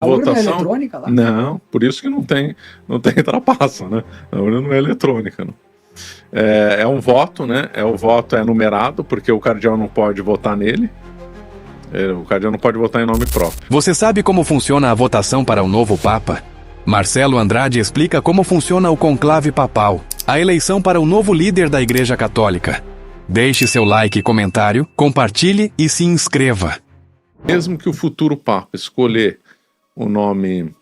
A urna é votação eletrônica lá? não, por isso que não tem trapaça, né? A urna não é eletrônica, não. É um voto, né? O voto é numerado, porque o cardeal não pode votar nele. O cardeal não pode votar em nome próprio. Você sabe como funciona a votação para o novo Papa? Marcelo Andrade explica como funciona o conclave papal, a eleição para o novo líder da Igreja Católica. Deixe seu like e comentário, compartilhe e se inscreva. Mesmo que o futuro Papa escolher o nome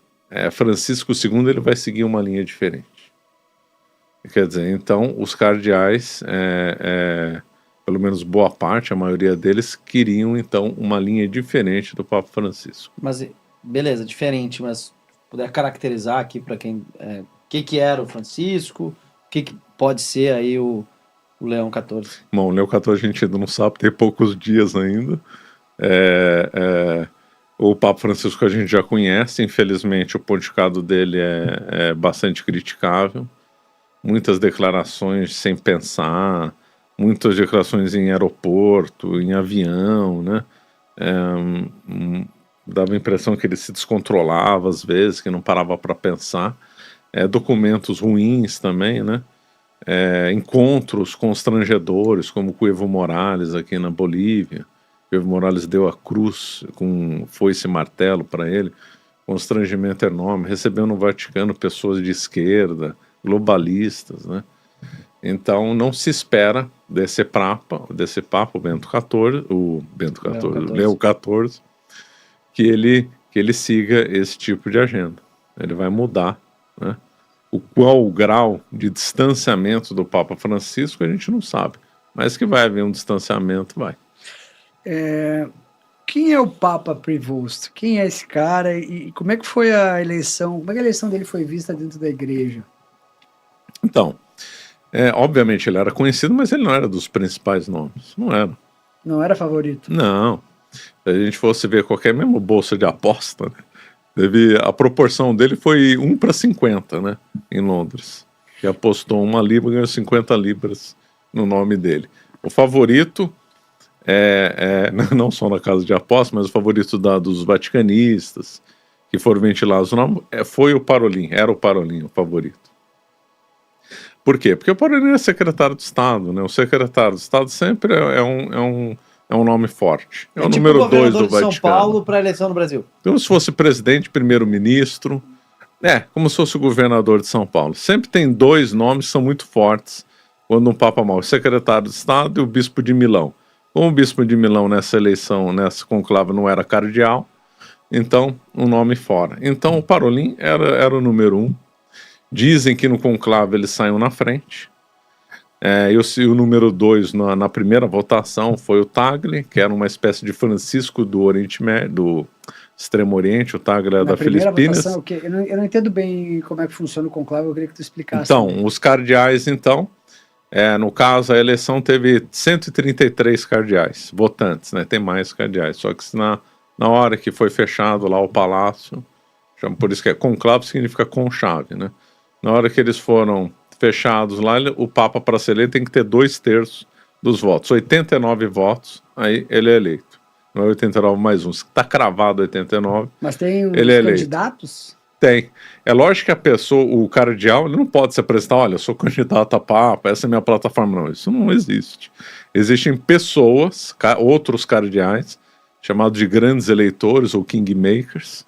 Francisco II, ele vai seguir uma linha diferente. Quer dizer, então, os cardeais, pelo menos boa parte, a maioria deles, queriam, então, uma linha diferente do Papa Francisco. Mas, beleza, diferente, mas puder caracterizar aqui para quem... o que era o Francisco, o que pode ser aí o Leão XIV? Bom, o Leão XIV a gente ainda não sabe, tem poucos dias ainda. O Papa Francisco a gente já conhece, infelizmente o pontificado dele é bastante criticável. Muitas declarações sem pensar, muitas declarações em aeroporto, em avião, né? Dava a impressão que ele se descontrolava às vezes, que não parava para pensar. Documentos ruins também, né? Encontros constrangedores, como com o Evo Morales aqui na Bolívia. O Evo Morales deu a cruz com foice e martelo para ele, constrangimento enorme. Recebeu no Vaticano pessoas de esquerda, globalistas, né? Então não se espera desse Papa, o Bento XIV, Leão XIV, que ele siga esse tipo de agenda. Ele vai mudar, né? Qual o grau de distanciamento do Papa Francisco a gente não sabe, mas que vai haver um distanciamento, vai. Quem é o Papa Prevost? Quem é esse cara e como é que foi a eleição? Como é que a eleição dele foi vista dentro da igreja? Então, obviamente ele era conhecido, mas ele não era dos principais nomes. Não era. Não era favorito? Não. Se a gente fosse ver qualquer mesmo bolsa de aposta, né, a proporção dele foi 1:50, né, em Londres. Que apostou 1 libra e ganhou 50 libras no nome dele. O favorito, não só na casa de aposta, mas o favorito dos vaticanistas, que foram ventilados o nome, foi o Parolin, era o Parolin o favorito. Por quê? Porque o Parolin é secretário de Estado, né? O secretário de Estado sempre é um nome forte. É o tipo número o 2 do governador de São Paulo Vaticano. para a eleição no Brasil. Como se fosse presidente, primeiro-ministro. Como se fosse o governador de São Paulo. Sempre tem 2 nomes que são muito fortes quando um Papa morre. O secretário de Estado e o bispo de Milão. Como o bispo de Milão nessa eleição, nessa conclave, não era cardeal, então um nome fora. Então o Parolin era o número 1. Dizem que no conclave eles saíram na frente. E o número 2 na primeira votação foi o Tagle, que era uma espécie de Francisco do Oriente Médio, do Extremo Oriente. O Tagle era da Filipinas. Votação, eu não entendo bem como é que funciona o conclave, eu queria que tu explicasse. Então, os cardeais, no caso, a eleição teve 133 cardeais, votantes, né? Tem mais cardeais, só que na hora que foi fechado lá o palácio, por isso que conclave significa com chave, né? Na hora que eles foram fechados lá, o Papa, para ser eleito, tem que ter 2/3 dos votos. 89 votos, aí ele é eleito. Não é 89 mais 1. Está cravado 89. Mas tem os candidatos? Tem. É lógico que a pessoa, o cardeal, ele não pode se apresentar, olha, eu sou candidato a Papa, essa é a minha plataforma. Não, isso não existe. Existem pessoas, outros cardeais, chamados de grandes eleitores ou kingmakers,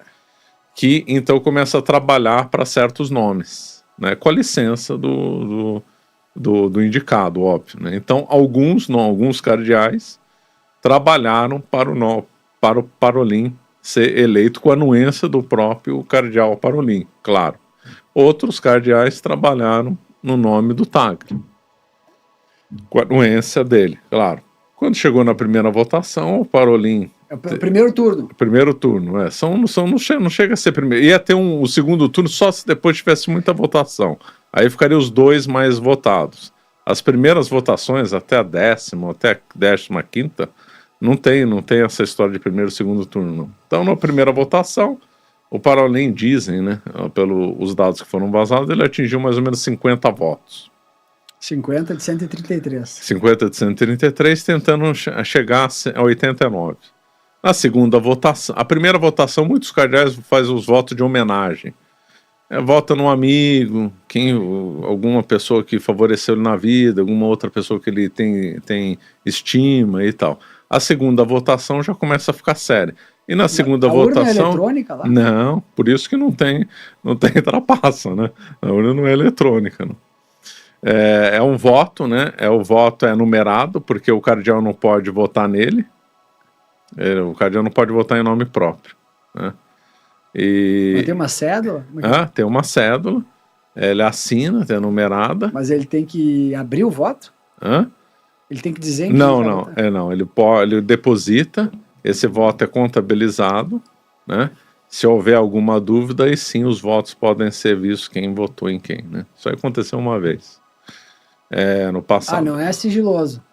que então começam a trabalhar para certos nomes, né, com a licença do indicado, óbvio, né? Então alguns cardeais trabalharam para o Parolin ser eleito com a anuência do próprio cardeal Parolin, claro. Outros cardeais trabalharam no nome do Tagle, com a anuência dele, claro. Quando chegou na primeira votação, o Parolin... É o primeiro turno. Primeiro turno, não chega a ser primeiro. Ia ter o segundo turno só se depois tivesse muita votação. Aí ficariam os 2 mais votados. As primeiras votações, até a 10ª, até a 15ª, não tem essa história de primeiro e segundo turno, não. Então, na primeira votação, o Parolin, dizem, né, pelos dados que foram vazados, ele atingiu mais ou menos 50 votos. 50 de 133. 50 de 133, tentando chegar a 89. Na segunda votação, a primeira votação, muitos cardeais fazem os votos de homenagem. Vota num amigo, alguma pessoa que favoreceu ele na vida, alguma outra pessoa que ele tem estima e tal. A segunda votação já começa a ficar séria. E na segunda votação... A urna é eletrônica lá? Não, por isso que não tem trapaça, né? A urna não é eletrônica, não. É um voto, né? O voto é numerado, porque o cardeal não pode votar nele. O cardeal não pode votar em nome próprio, né? Mas tem uma cédula? Tem uma cédula. Ele assina, é numerada. Mas ele tem que abrir o voto? Ele tem que dizer em Não. Ele deposita. Esse voto é contabilizado, né? Se houver alguma dúvida, aí sim os votos podem ser vistos quem votou em quem, né? Isso aconteceu uma vez. No passado. Não é sigiloso?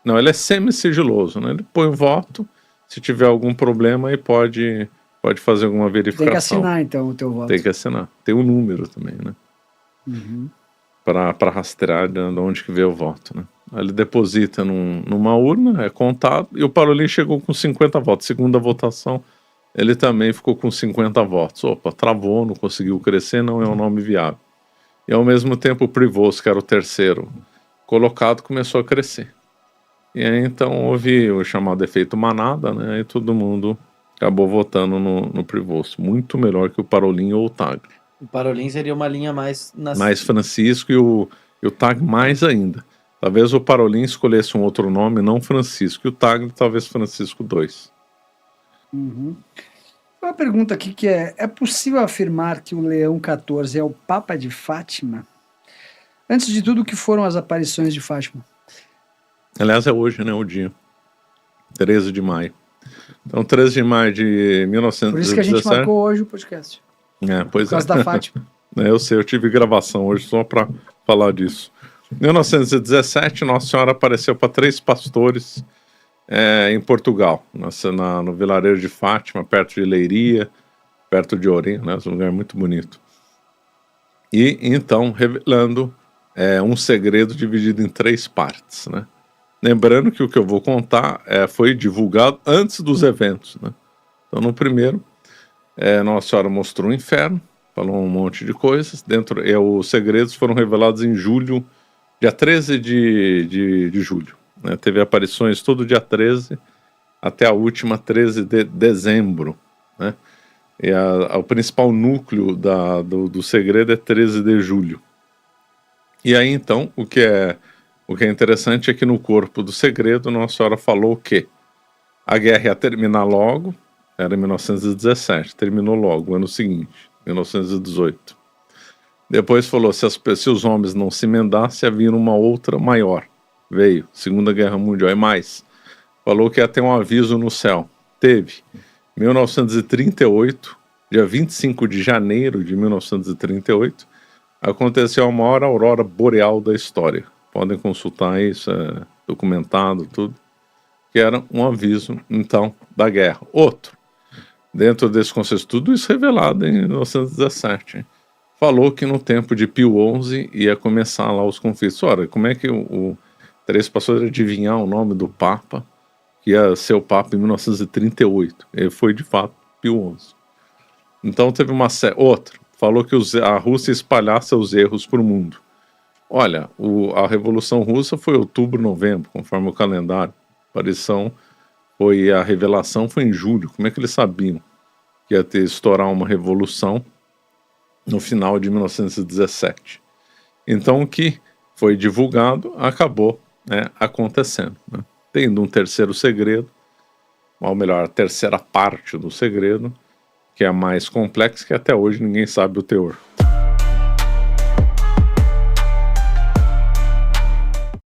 Não, ele é semi-sigiloso, né? Ele põe o voto. Se tiver algum problema, aí pode fazer alguma verificação. Tem que assinar, então, o teu voto. Tem que assinar. Tem um número também, né? Para rastrear de onde que veio o voto, né? Ele deposita numa urna, é contado, e o Parolin chegou com 50 votos. Segunda votação, ele também ficou com 50 votos. Opa, travou, não conseguiu crescer, não é um nome viável. E ao mesmo tempo o Prevost, que era o terceiro colocado, começou a crescer. E aí então houve o chamado efeito manada, né? E todo mundo acabou votando no Prevost. Muito melhor que o Parolin ou o Tagle. O Parolin seria uma linha mais... Mais Francisco e o Tagle mais ainda. Talvez o Parolin escolhesse um outro nome, não Francisco. E o Tagle talvez Francisco II. Uma pergunta aqui que é possível afirmar que o Leão XIV é o Papa de Fátima? Antes de tudo, o que foram as aparições de Fátima? Aliás, é hoje, né, o dia. 13 de maio. Então, 13 de maio de 1917... Por isso que a gente marcou hoje o podcast. Pois por causa da Fátima. Eu sei, eu tive gravação hoje só para falar disso. Em 1917, Nossa Senhora apareceu para 3 pastores em Portugal, no vilarejo de Fátima, perto de Leiria, perto de Orim, né, um lugar muito bonito. E então, revelando um segredo dividido em 3 partes, né? Lembrando que o que eu vou contar foi divulgado antes dos eventos, né? Então, no primeiro, Nossa Senhora mostrou o inferno, falou um monte de coisas. Os segredos foram revelados em julho, dia 13 de julho. Né? Teve aparições todo dia 13, até a última 13 de dezembro. Né? E o principal núcleo do segredo é 13 de julho. E aí, então, o que é interessante é que no corpo do segredo, Nossa Senhora falou que a guerra ia terminar logo, era em 1917, terminou logo, ano seguinte, 1918. Depois falou, se os homens não se emendassem, havia uma outra maior. Veio, Segunda Guerra Mundial, e mais. Falou que ia ter um aviso no céu. Teve. 1938, dia 25 de janeiro de 1938, aconteceu a maior aurora boreal da história. Podem consultar isso, documentado, tudo. Que era um aviso, então, da guerra. Outro. Dentro desse contexto, tudo isso revelado em 1917. Hein? Falou que no tempo de Pio XI ia começar lá os conflitos. Ora, como é que o 3 pastores adivinhar o nome do Papa, que ia ser o Papa em 1938? Ele foi, de fato, Pio XI. Então teve outra. Falou que a Rússia espalhasse os erros para o mundo. Olha, a Revolução Russa foi outubro, novembro, conforme o calendário. A revelação foi em julho. Como é que eles sabiam que ia estourar uma revolução no final de 1917? Então o que foi divulgado acabou acontecendo. Né? Tendo um terceiro segredo, ou melhor, a terceira parte do segredo, que é a mais complexa, que até hoje ninguém sabe o teor.